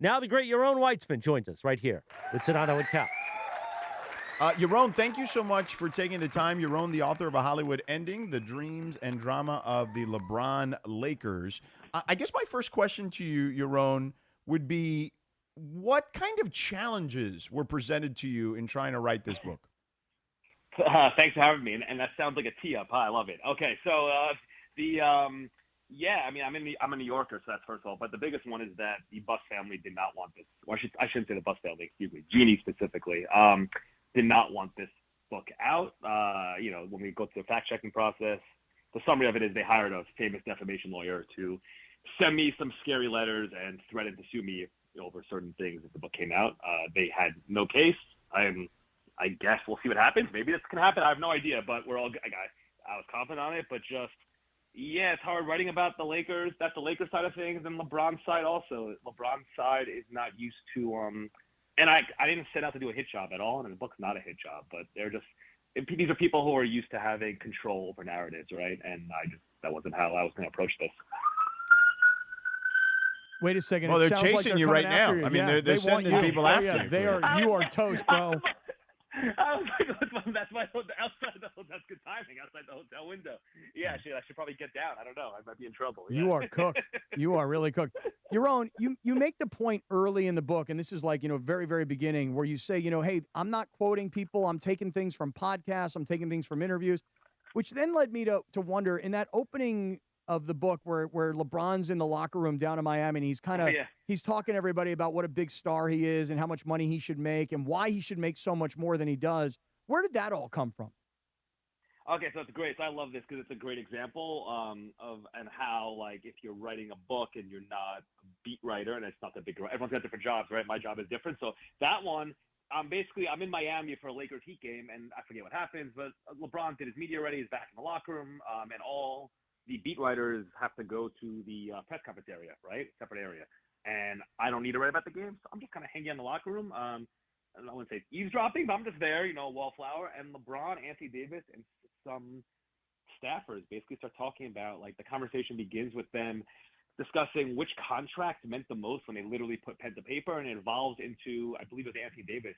Now the great Yaron Weitzman joins us right here with Sedano and Cal. Yaron, thank you so much for taking the time. Yaron, the author of A Hollywood Ending, The Dreams and Drama of the LeBron Lakers. I guess my first question to you, Yaron, would be what kind of challenges were presented to you in trying to write this book? Thanks for having me, and that sounds like a tee up. Huh? I love it. Okay, so yeah, I mean, I'm a New Yorker, so that's first of all. But the biggest one is that the Buss family did not want this. Or I shouldn't say the Buss family. Excuse me, Jeannie specifically did not want this book out. When we go through the fact checking process, the summary of it is they hired a famous defamation lawyer to send me some scary letters and threatened to sue me over certain things if the book came out. They had no case. I guess we'll see what happens. Maybe this can happen. I have no idea, but I was confident on it, but just, yeah, it's hard writing about the Lakers. That's the Lakers side of things, and LeBron's side also. LeBron's side is not used to, and I didn't set out to do a hit job at all, and the book's not a hit job, but these are people who are used to having control over narratives, right? And that wasn't how I was going to approach this. Wait a second. Well, they're sounds chasing like you right now. you. I mean, they're sending people after you. You are toast, bro. I was like, that's outside the hotel. That's good timing. Outside the hotel window. Yeah, I should probably get down. I don't know. I might be in trouble. Yeah. You are cooked. You are really cooked. Yaron, you make the point early in the book, and this is like, very, very beginning, where you say, hey, I'm not quoting people. I'm taking things from podcasts. I'm taking things from interviews, which then led me to wonder in that opening of the book where LeBron's in the locker room down in Miami, and he's he's talking to everybody about what a big star he is and how much money he should make and why he should make so much more than he does. Where did that all come from? Okay, so it's great. So I love this because it's a great example of how, like, if you're writing a book and you're not a beat writer, and it's not that big, everyone's got different jobs, right? My job is different. So that one, I'm in Miami for a Lakers Heat game, and I forget what happens, but LeBron did his media ready, he's back in the locker room, and all the beat writers have to go to the press conference area, right? Separate area. And I don't need to write about the game, so I'm just kind of hanging in the locker room. I wouldn't say eavesdropping, but I'm just there, wallflower. And LeBron, Anthony Davis, and some staffers basically start talking about, like, the conversation begins with them discussing which contract meant the most when they literally put pen to paper, and it evolves into, I believe it was Anthony Davis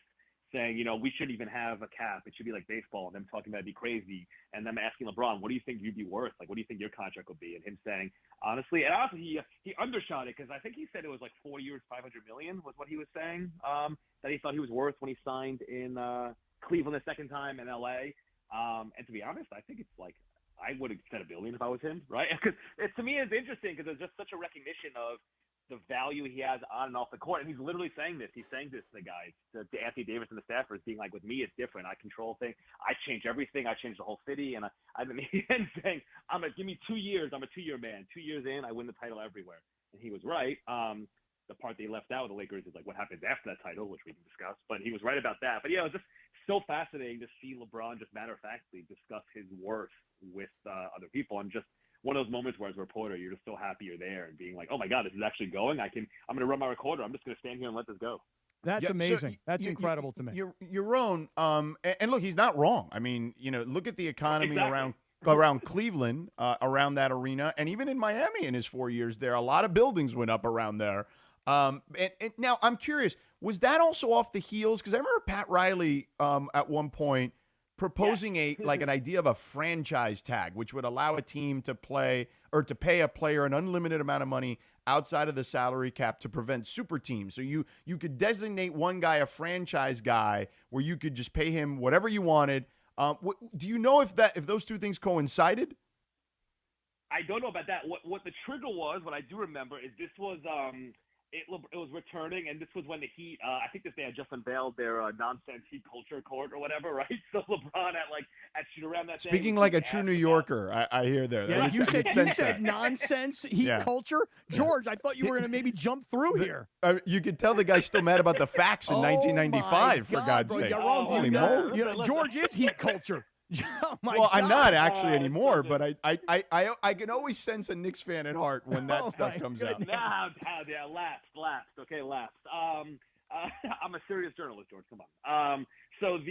saying, we shouldn't even have a cap. It should be like baseball, and them talking about it'd be crazy, and them asking LeBron, what do you think you'd be worth? Like, what do you think your contract would be? And him saying, honestly, he undershot it because I think he said it was like 4 years, $500 million was what he was saying that he thought he was worth when he signed in Cleveland the second time in LA. And to be honest, I think it's like I would have said $1 billion if I was him, right? Because to me, it's interesting because there's just such a recognition of the value he has on and off the court. And he's literally saying this. He's saying this to the guys, to Anthony Davis and the staffers, being like, with me, it's different. I control things. I change everything. I change the whole city. And and saying, give me 2 years. I'm a 2-year man. 2 years in, I win the title everywhere. And he was right. The part that he left out with the Lakers is like what happens after that title, which we can discuss. But he was right about that. But yeah, it was just so fascinating to see LeBron just matter-of-factly discuss his worth with other people, and just one of those moments where as a reporter, you're just so happy you're there and being like, oh my God, this is actually going. I'm going to run my recorder. I'm just going to stand here and let this go. That's amazing. That's incredible to me. Yaron, and look, he's not wrong. I mean, look at the economy around Cleveland, around that arena, and even in Miami in his 4 years there, a lot of buildings went up around there. And now I'm curious, was that also off the heels? Because I remember Pat Riley at one point proposing an idea of a franchise tag, which would allow a team to pay a player an unlimited amount of money outside of the salary cap to prevent super teams. So you could designate one guy a franchise guy where you could just pay him whatever you wanted. Do you know if those two things coincided? I don't know about that. What the trigger was, what I do remember, is this was it was returning, and this was when the Heat, I think they had just unveiled their nonsense Heat culture court or whatever, right? So LeBron at shoot around that day. Speaking like a true New Yorker, I hear there. Yeah, you said nonsense Heat culture? George, I thought you were going to maybe jump through here. You could tell the guy's still mad about the facts in 1995, for God's sake. George is Heat culture. Oh I'm not actually anymore, but I can always sense a Knicks fan at heart when that stuff comes out. Lapsed. Okay, lapsed. I'm a serious journalist, George. Come on. So it's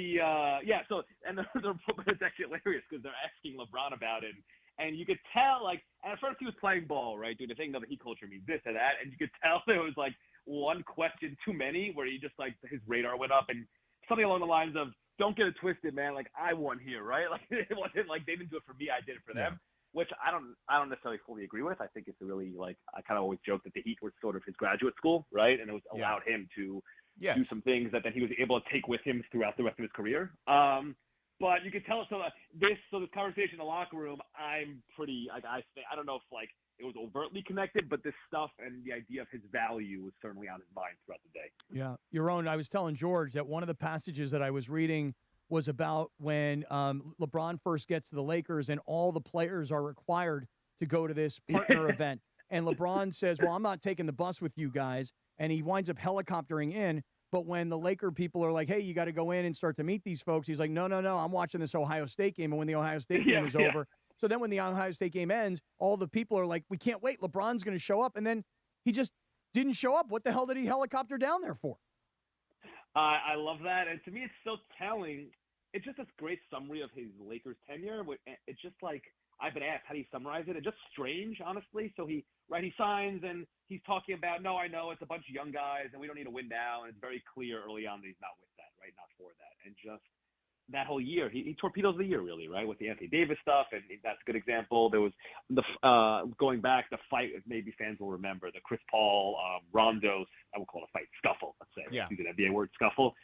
actually hilarious because they're asking LeBron about it, and you could tell, like, at first he was playing ball, right, doing the thing that Heat culture means this or that, and you could tell it was like, one question too many where he just like his radar went up and something along the lines of, "Don't get it twisted, man. Like I won here, right? Like it wasn't like they didn't do it for me, I did it for them." Which I don't necessarily fully agree with. I think it's a really like I kind of always joke that the Heat was sort of his graduate school, right? And it was allowed him to do some things that then he was able to take with him throughout the rest of his career. But you can tell this conversation in the locker room, I'm pretty like I don't know if like it was overtly connected, but this stuff and the idea of his value was certainly on his mind throughout the day. Yeah, Yaron, I was telling George that one of the passages that I was reading was about when LeBron first gets to the Lakers and all the players are required to go to this partner event. And LeBron says, well, I'm not taking the bus with you guys. And he winds up helicoptering in. But when the Laker people are like, hey, you got to go in and start to meet these folks, he's like, no, I'm watching this Ohio State game. And when the Ohio State game is over. So then when the Ohio State game ends, all the people are like, we can't wait. LeBron's going to show up. And then he just didn't show up. What the hell did he helicopter down there for? I love that. And to me, it's so telling. It's just this great summary of his Lakers tenure. It's just like, I've been asked, how do you summarize it? It's just strange, honestly. So he signs and he's talking about, no, I know it's a bunch of young guys and we don't need to win now. And it's very clear early on that he's not with that, right? Not for that. And just that whole year, he torpedoes the year, really, right? With the Anthony Davis stuff. And that's a good example. There was the, going back, the fight, maybe fans will remember, the Chris Paul, Rondo, I would call it a fight, scuffle, let's say. Yeah. Using the NBA word, scuffle.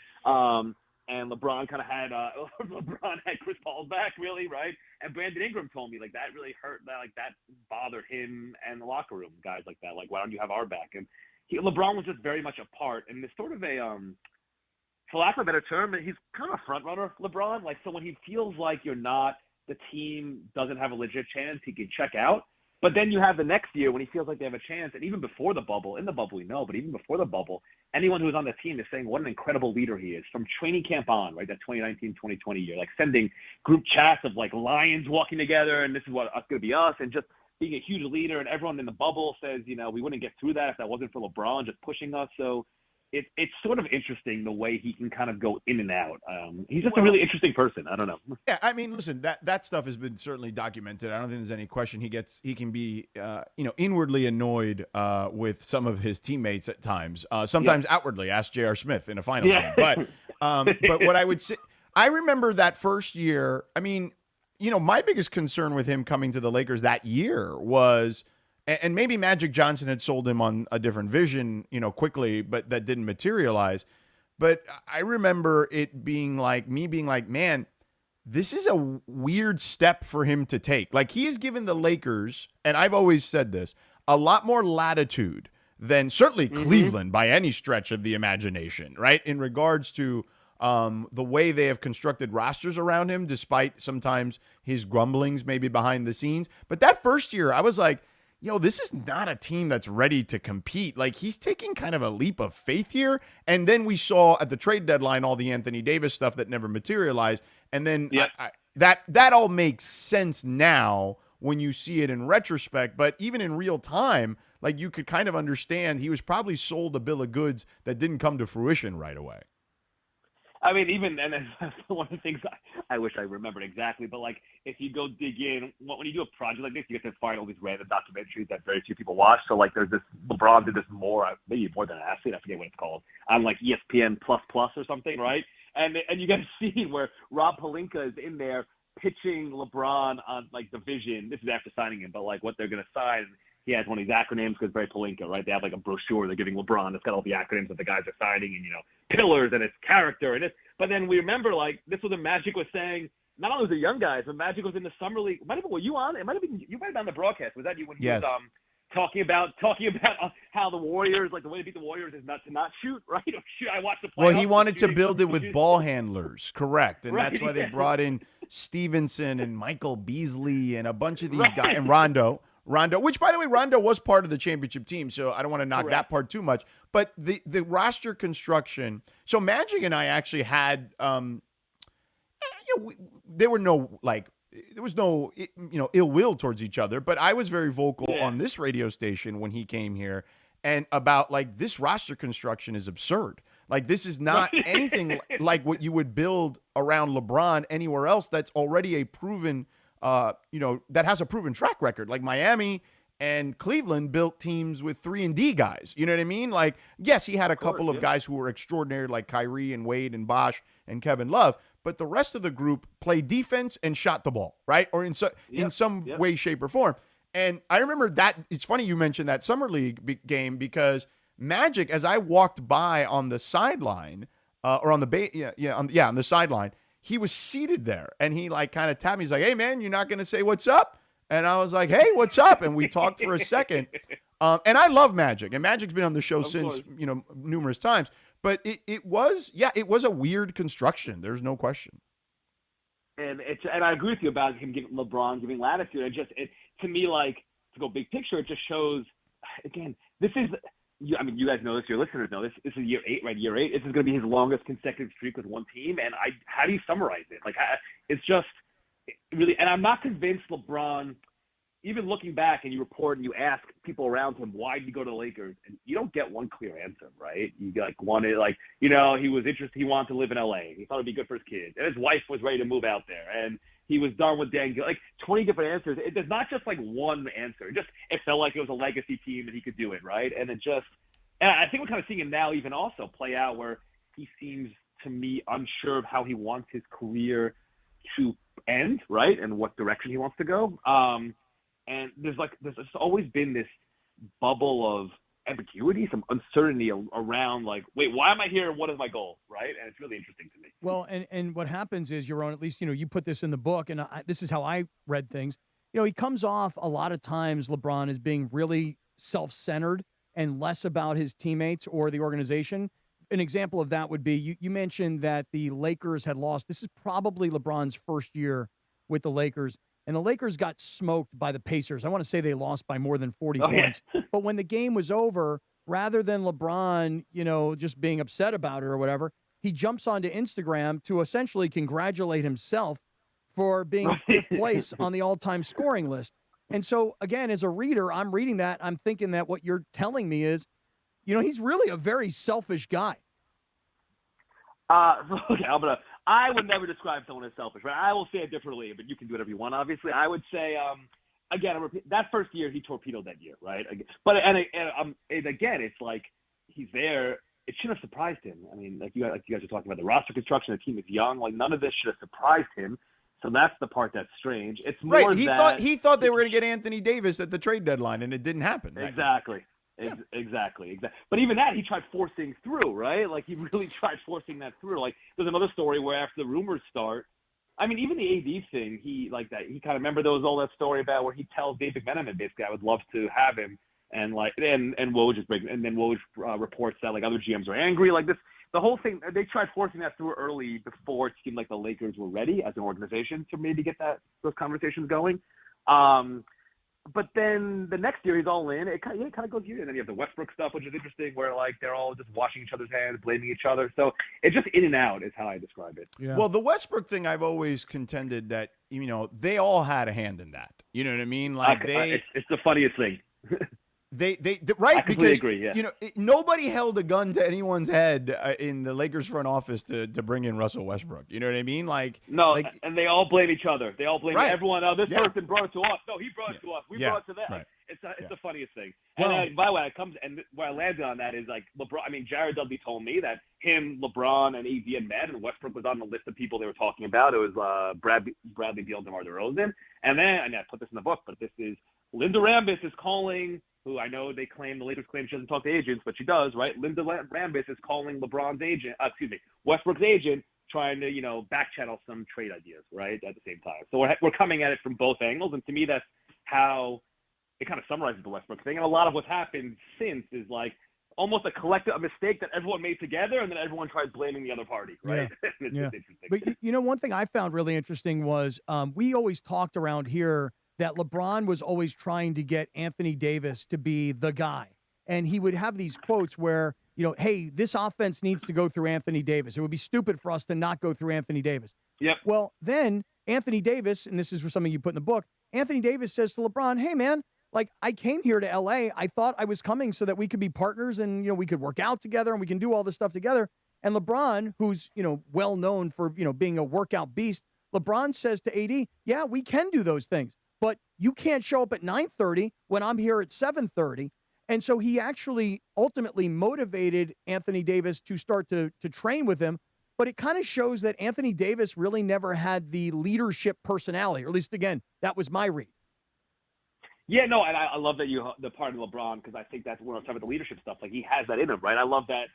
And LeBron kind of had Chris Paul's back, really, right? And Brandon Ingram told me, like, that really hurt, that bothered him and the locker room, guys like that. Like, why don't you have our back? And LeBron was just very much a part. And there's sort of a, for lack of a better term, he's kind of a front runner, LeBron. Like, so when he feels like the team doesn't have a legit chance, he can check out. But then you have the next year when he feels like they have a chance, and even before the bubble, in the bubble we know, but even before the bubble, anyone who was on the team is saying what an incredible leader he is from training camp on, right, that 2019-2020 year, like sending group chats of like lions walking together, and this is what it's going to be us, and just being a huge leader, and everyone in the bubble says, we wouldn't get through that if that wasn't for LeBron just pushing us. So it's sort of interesting the way he can kind of go in and out. He's just a really interesting person. I don't know. Yeah, I mean, listen, that stuff has been certainly documented. I don't think there's any question he can be, inwardly annoyed with some of his teammates at times. Sometimes outwardly. Ask J.R. Smith in a finals game. But what I would say, I remember that first year. I mean, my biggest concern with him coming to the Lakers that year was. And maybe Magic Johnson had sold him on a different vision, quickly, but that didn't materialize. But I remember it being like, man, this is a weird step for him to take. Like, he has given the Lakers, and I've always said this, a lot more latitude than certainly Cleveland by any stretch of the imagination, right? In regards to the way they have constructed rosters around him, despite sometimes his grumblings maybe behind the scenes. But that first year, I was like, this is not a team that's ready to compete. Like, he's taking kind of a leap of faith here. And then we saw at the trade deadline all the Anthony Davis stuff that never materialized. And then that all makes sense now when you see it in retrospect. But even in real time, like, you could kind of understand he was probably sold a bill of goods that didn't come to fruition right away. I mean, and that's one of the things I wish I remembered exactly. But, like, if you go dig in, when you do a project like this, you get to find all these random documentaries that very few people watch. So, like, there's this, LeBron did this maybe more than an athlete, I forget what it's called, on, like, ESPN Plus or something, right? And you get a scene where Rob Pelinka is in there pitching LeBron on, like, the vision. This is after signing him, but, like, what they're going to sign. He has one of these acronyms because very Pelinka, right? They have like a brochure they're giving LeBron that's got all the acronyms that the guys are signing and, pillars and its character and it. But then we remember, like, this was what Magic was saying. Not only was it young guys, but Magic was in the summer league. Were you on? You might have been on the broadcast. Was that you when he was talking about how the Warriors, like, the way to beat the Warriors is not to not shoot, right? Or shoot. I watched the playoffs. Well, he wanted to build it with ball handlers, correct? And that's why they brought in Stevenson and Michael Beasley and a bunch of these guys and Rondo, which, by the way, Rondo was part of the championship team, so I don't want to knock that part too much. But the roster construction, so Magic and I actually had, there was no ill will towards each other, but I was very vocal on this radio station when he came here and about, like, this roster construction is absurd. Like, this is not anything like what you would build around LeBron anywhere else that's already a proven that has a proven track record. Like Miami And Cleveland built teams with 3-and-D guys. You know what I mean? Like, yes, he had a couple of guys who were extraordinary, like Kyrie and Wade and Bosh and Kevin Love, but the rest of the group played defense and shot the ball, right? Or in some way, shape, or form. And I remember that. It's funny you mentioned that Summer League game because Magic, as I walked by on the sideline, or on the on the sideline, he was seated there, and he like kind of tapped me. He's like, "Hey, man, you're not going to say what's up?" And I was like, "Hey, what's up?" And we talked for a second. And I love Magic, and Magic's been on the show since numerous times. But it was a weird construction. There's no question. And I agree with you about him LeBron giving latitude. To me, like, to go big picture, it just shows. Again, this is. I mean, you guys know this. Your listeners know this. This is year 8, right? Year 8. This is going to be his longest consecutive streak with one team. And how do you summarize it? Like, it's just really. And I'm not convinced LeBron. Even looking back, and you report and you ask people around him, why did he go to the Lakers? And you don't get one clear answer, right? You wanted, he was interested. He wanted to live in LA. He thought it'd be good for his kids, and his wife was ready to move out there, and he was done with Dan Gill. Like 20 different answers. There's not just like one answer. It felt like it was a legacy team and he could do it, right? And I think we're kind of seeing it now even also play out where he seems to me unsure of how he wants his career to end, right? And what direction he wants to go. And there's always been this bubble of ambiguity, some uncertainty around like, wait, why am I here? What is my goal? Right. And it's really interesting to me. Well, and what happens is, Yaron, at least, you put this in the book, and this is how I read things. He comes off a lot of times, LeBron, as being really self-centered and less about his teammates or the organization. An example of that would be, you mentioned that the Lakers had lost. This is probably LeBron's first year with the Lakers. And the Lakers got smoked by the Pacers. I want to say they lost by more than 40 points. But when the game was over, rather than LeBron, just being upset about it or whatever, he jumps onto Instagram to essentially congratulate himself for being fifth place on the all-time scoring list. And so, again, as a reader, I'm reading that. I'm thinking that what you're telling me is, he's really a very selfish guy. Okay, I would never describe someone as selfish, right? I will say it differently, but you can do whatever you want, obviously. I would say, again, that first year, he torpedoed that year, right? But again, it's like he's there. It should have surprised him. I mean, like you guys are talking about the roster construction, the team is young. Like, none of this should have surprised him. So that's the part that's strange. It's more right. He thought they were going to get Anthony Davis at the trade deadline, and it didn't happen. Exactly. Yeah. Exactly. But even that, he tried forcing through, right? Like, he really tried forcing that through. Like, there's another story where after the rumors start, I mean, even the AD thing, he kind of remember there was all that story about where he tells Dave McMenamin, basically, I would love to have him. And Woj is breaking, and then Woj reports that like other GMs are angry. Like this, the whole thing, they tried forcing that through early before it seemed like the Lakers were ready as an organization to maybe get those conversations going. But then the next year he's all in. It kind of goes here, and then you have the Westbrook stuff, which is interesting, where like they're all just washing each other's hands, blaming each other. So it's just in and out is how I describe it. Yeah. Well, the Westbrook thing, I've always contended that they all had a hand in that. You know what I mean? Like it's the funniest thing. They right, I because agree, yeah. Nobody held a gun to anyone's head in the Lakers front office to bring in Russell Westbrook. You know what I mean? And they all blame each other. They all blame everyone. Oh, this person brought it to us. No, he brought it to us. We brought it to them. Right. It's the funniest thing. Well, and by the way, where I landed on that is like LeBron. I mean, Jared Dudley told me that him, LeBron, and AD had met, and Westbrook was on the list of people they were talking about. It was Bradley Beal, DeMar DeRozan, and then I put this in the book, but this is Linda Rambis is calling. Who I know the Lakers claim she doesn't talk to agents, but she does, right? Linda Rambis is calling Westbrook's agent, trying to, back channel some trade ideas, right, at the same time. So we're coming at it from both angles, and to me, that's how it kind of summarizes the Westbrook thing. And a lot of what's happened since is like almost a mistake that everyone made together, and then everyone tries blaming the other party, right? Yeah. But one thing I found really interesting was we always talked around here that LeBron was always trying to get Anthony Davis to be the guy. And he would have these quotes where, hey, this offense needs to go through Anthony Davis. It would be stupid for us to not go through Anthony Davis. Yep. Well, then Anthony Davis, and this is something you put in the book, Anthony Davis says to LeBron, hey, man, like I came here to L.A. I thought I was coming so that we could be partners and, we could work out together and we can do all this stuff together. And LeBron, who's, well known for, being a workout beast, LeBron says to AD, yeah, we can do those things. but you can't show up at 9:30 when I'm here at 7:30. And so he actually ultimately motivated Anthony Davis to start to train with him. But it kind of shows that Anthony Davis really never had the leadership personality, or at least, again, that was my read. Yeah, no, and I love that the part of LeBron, because I think that's when I was talking about the leadership stuff. Like, he has that in him, right? I love that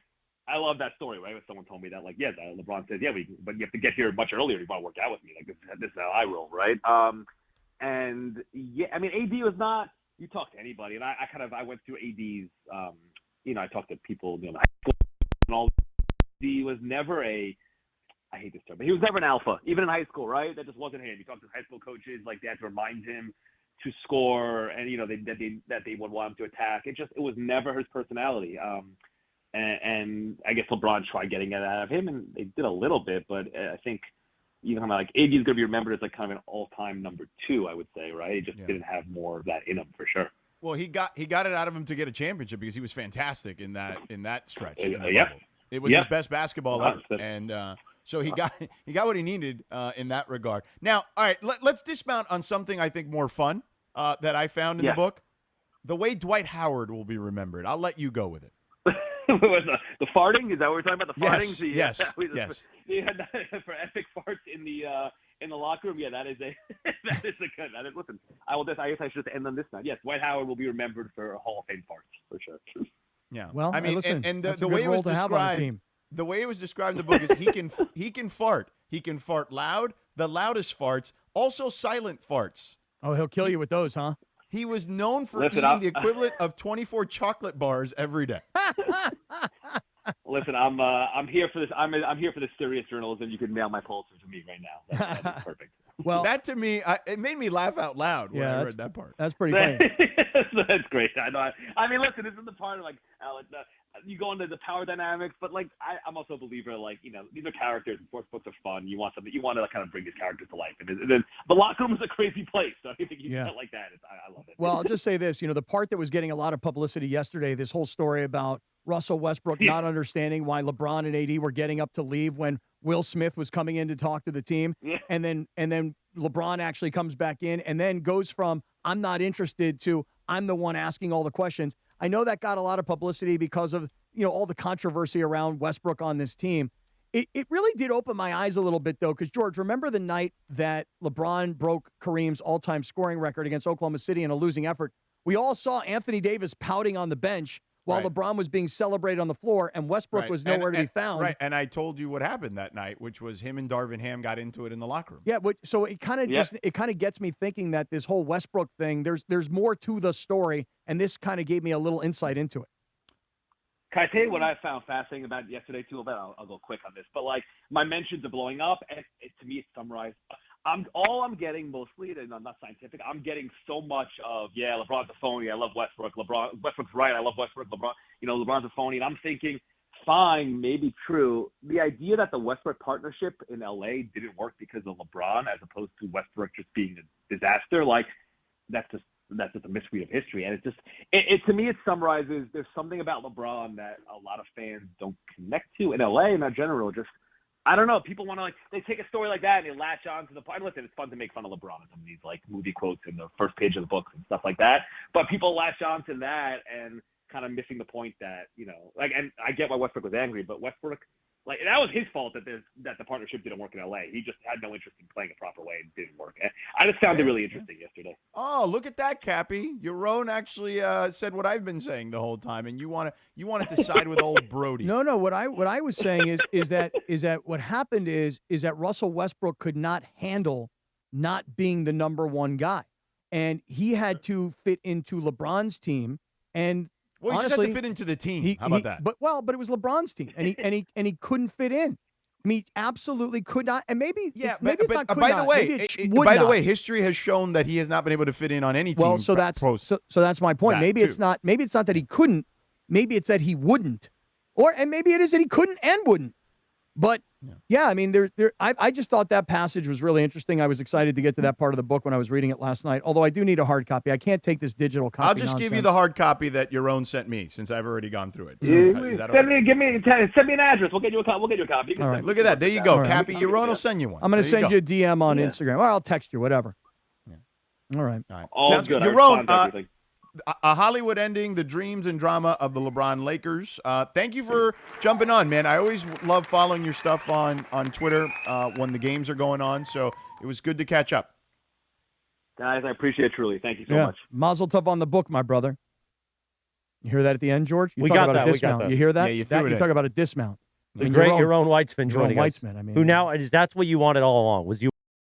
story, right? When someone told me that, like, yeah, LeBron says, yeah, but you have to get here much earlier if you want to work out with me. Like, this is how I roll, right? And yeah, I mean, AD was not. You talk to anybody, and I went through AD's. I talked to people, in high school and all. He was never I hate this term, but he was never an alpha, even in high school, right? That just wasn't him. You talk to high school coaches, like, they had to remind him to score, and that they would want him to attack. It was never his personality. And I guess LeBron tried getting it out of him, and they did a little bit, but I think even like AD is going to be remembered as like kind of an all-time number 2, I would say, right? He just didn't have more of that in him for sure. Well, he got it out of him to get a championship because he was fantastic in that stretch. It was his best basketball ever, and so he got what he needed in that regard. Now, all right, let's dismount on something I think more fun that I found in the book. The way Dwight Howard will be remembered. I'll let you go with it. The farting? Is that what we're talking about? The farting? Yes. For epic farts in the locker room. Yeah, that is a good. Listen, I guess I should end on this note. Yes, Dwight Howard will be remembered for Hall of Fame farts for sure. Yeah. Well, I mean, listen, and the way it was described, the way it was described in the book is he can fart. He can fart loud, the loudest farts, also silent farts. Oh, he'll kill you with those, huh? He was known for eating the equivalent of 24 chocolate bars every day. Listen, I'm here for this. I'm here for the serious journalism. You can mail my pollsters to me right now. That's perfect. Well, that to me, it made me laugh out loud when I read that part. That's pretty funny. That's great. I know. I mean, listen, this is the part of, like, you go into the power dynamics, but, like, I'm also a believer, like, these are characters, and sports books are fun. You want to kind of bring these characters to life. And then the locker room is a crazy place. So I think you felt like that. I love it. Well, I'll just say this, the part that was getting a lot of publicity yesterday, this whole story about Russell Westbrook not understanding why LeBron and AD were getting up to leave when Will Smith was coming in to talk to the team. Yeah. And then LeBron actually comes back in and then goes from I'm not interested to I'm the one asking all the questions. I know that got a lot of publicity because of, all the controversy around Westbrook on this team. It really did open my eyes a little bit, though, because, George, remember the night that LeBron broke Kareem's all-time scoring record against Oklahoma City in a losing effort? We all saw Anthony Davis pouting on the bench while LeBron was being celebrated on the floor, and Westbrook was nowhere to be found. Right, and I told you what happened that night, which was him and Darvin Ham got into it in the locker room. Yeah, so it kind of gets me thinking that this whole Westbrook thing, there's more to the story, and this kind of gave me a little insight into it. Can I tell you what I found fascinating about yesterday, too? I'll go quick on this. But, like, my mentions of blowing up, and to me, it's summarized. All I'm getting mostly, and I'm not scientific, I'm getting so much of, LeBron's a phony. I love Westbrook. Westbrook's right. I love Westbrook. LeBron's a phony. And I'm thinking, fine, maybe true. The idea that the Westbrook partnership in LA didn't work because of LeBron as opposed to Westbrook just being a disaster, like, that's just a misread of history. And it to me, it summarizes there's something about LeBron that a lot of fans don't connect to in LA and in general. Just, I don't know. People want to, they take a story like that and they latch on to the part. Listen, it's fun to make fun of LeBron and some of these, like, movie quotes in the first page of the books and stuff like that. But people latch on to that and kind of missing the point that, and I get why Westbrook was angry, but Westbrook, like, that was his fault that the partnership didn't work in LA. He just had no interest in playing a proper way and didn't work. I just found it really interesting yesterday. Oh, look at that, Cappy. Yaron actually said what I've been saying the whole time, and you wanted to side with old Brody. No. What I was saying is that what happened is that Russell Westbrook could not handle not being the number one guy, and he had to fit into LeBron's team. And well, he just had to fit into the team. How about that? But it was LeBron's team, and he couldn't fit in. I mean, he absolutely could not. And maybe it's not. By the way, history has shown that he has not been able to fit in on any team. Well, so that's my point. Maybe it's not that he couldn't. Maybe it's that he wouldn't, and maybe it is that he couldn't and wouldn't. But yeah, I mean, I just thought that passage was really interesting. I was excited to get to that part of the book when I was reading it last night. Although I do need a hard copy. I can't take this digital copy. I'll just give you the hard copy that Yaron sent me since I've already gone through it. So send me an address. We'll get you a copy. All right. Look at that. There you go, Cappy. Yaron will send you one. I'm going to send you a DM on Instagram, or I'll text you, whatever. All right. All right. All Sounds good. good. I Yaron, respond to everything. a Hollywood ending, the dreams and drama of the LeBron Lakers. Thank you for jumping on, man. I always love following your stuff on Twitter when the games are going on, so it was good to catch up. Guys, I appreciate it truly. Thank you so Yeah. much. Mazel tov on the book, my brother. You hear that at the end, George? You We talk got about that. a We got dismount. that. You hear that? Yeah, you threw it you in. talk about a dismount. The great Yaron Weitzman Yaron joining us. Weitzman. I mean, Who now is that's what you wanted all along, was you